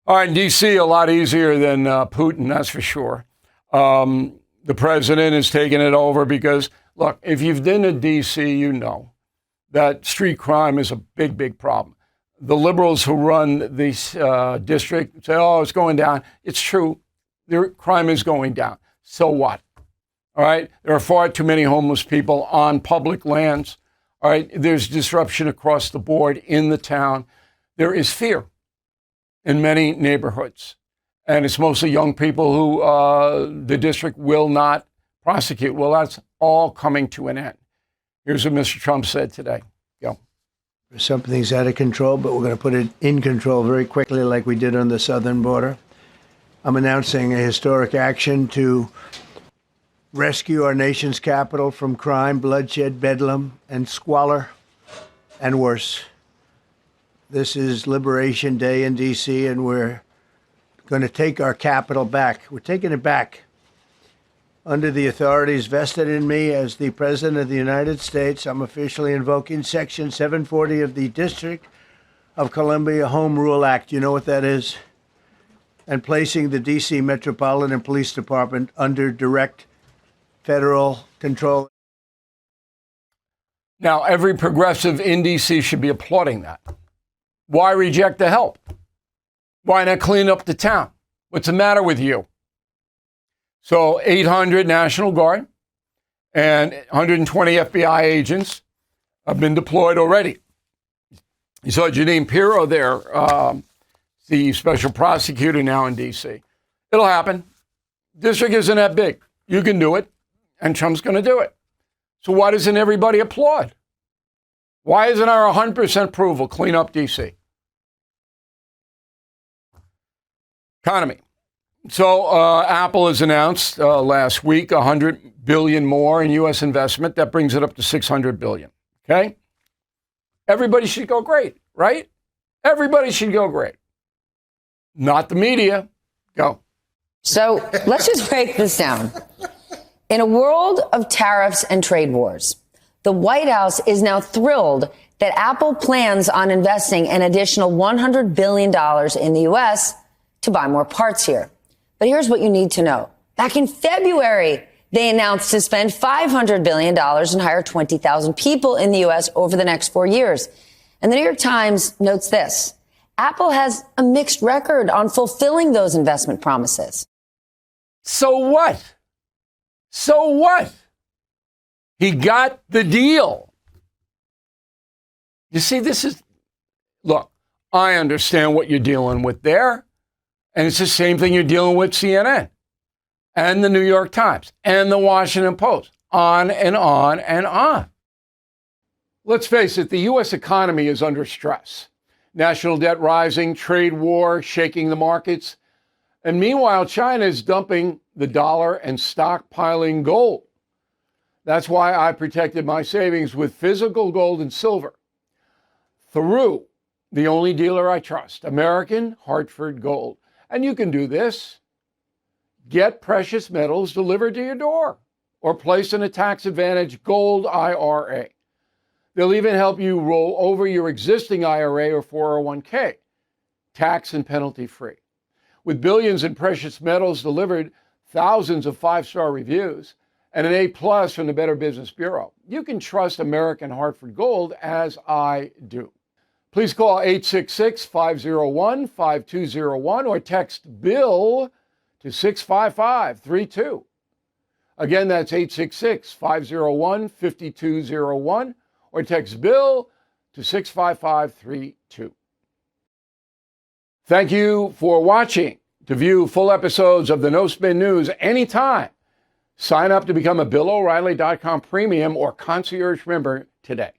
All right, in D.C., a lot easier than Putin, that's for sure. The president is taking it over because, look, if you've been to D.C., you know that street crime is a big, big problem. The liberals who run this district say, oh, it's going down. It's true. Their crime is going down. So what? All right. There are far too many homeless people on public lands. All right. There's disruption across the board in the town. There is fear in many neighborhoods. And it's mostly young people who the district will not prosecute. Well, that's all coming to an end. Here's what Mr. Trump said today. Go. Something's out of control, but we're going to put it in control very quickly like we did on the southern border. I'm announcing a historic action to rescue our nation's capital from crime, bloodshed, bedlam, and squalor, and worse. This is Liberation Day in D.C., and we're going to take our capital back. We're taking it back. Under the authorities vested in me as the President of the United States, I'm officially invoking Section 740 of the District of Columbia Home Rule Act. You know what that is? And placing the D.C. Metropolitan Police Department under direct federal control. Now, every progressive in D.C. should be applauding that. Why reject the help? Why not clean up the town? What's the matter with you? So 800 National Guard and 120 FBI agents have been deployed already. You saw Janine Pirro there, the special prosecutor now in D.C. It'll happen. District isn't that big. You can do it, and Trump's going to do it. So why doesn't everybody applaud? Why isn't our 100% approval clean up D.C.? Economy. So Apple has announced last week $100 billion more in U.S. investment. That brings it up to $600 billion. Okay? Everybody should go great, right? Everybody should go great. Not the media. Go. So let's just break this down. In a world of tariffs and trade wars, the White House is now thrilled that Apple plans on investing an additional $100 billion in the U.S. to buy more parts here. But here's what you need to know. Back in February, they announced to spend $500 billion and hire 20,000 people in the U.S. over the next 4 years. And the New York Times notes this. Apple has a mixed record on fulfilling those investment promises. So what? So what? He got the deal. You see, look, I understand what you're dealing with there. And it's the same thing you're dealing with CNN and the New York Times and the Washington Post, on and on and on. Let's face it, the U.S. economy is under stress. National debt rising, trade war shaking the markets. And meanwhile, China is dumping the dollar and stockpiling gold. That's why I protected my savings with physical gold and silver through the only dealer I trust, American Hartford Gold. And you can do this. Get precious metals delivered to your door or place in a tax-advantaged gold IRA. They'll even help you roll over your existing IRA or 401k, tax and penalty free. With billions in precious metals delivered, thousands of five-star reviews, and an A+ from the Better Business Bureau, you can trust American Hartford Gold as I do. Please call 866-501-5201 or text BILL to 65532. Again, that's 866-501-5201 or text BILL to 65532. Thank you for watching. To view full episodes of the No Spin News anytime, sign up to become a BillO'Reilly.com premium or concierge member today.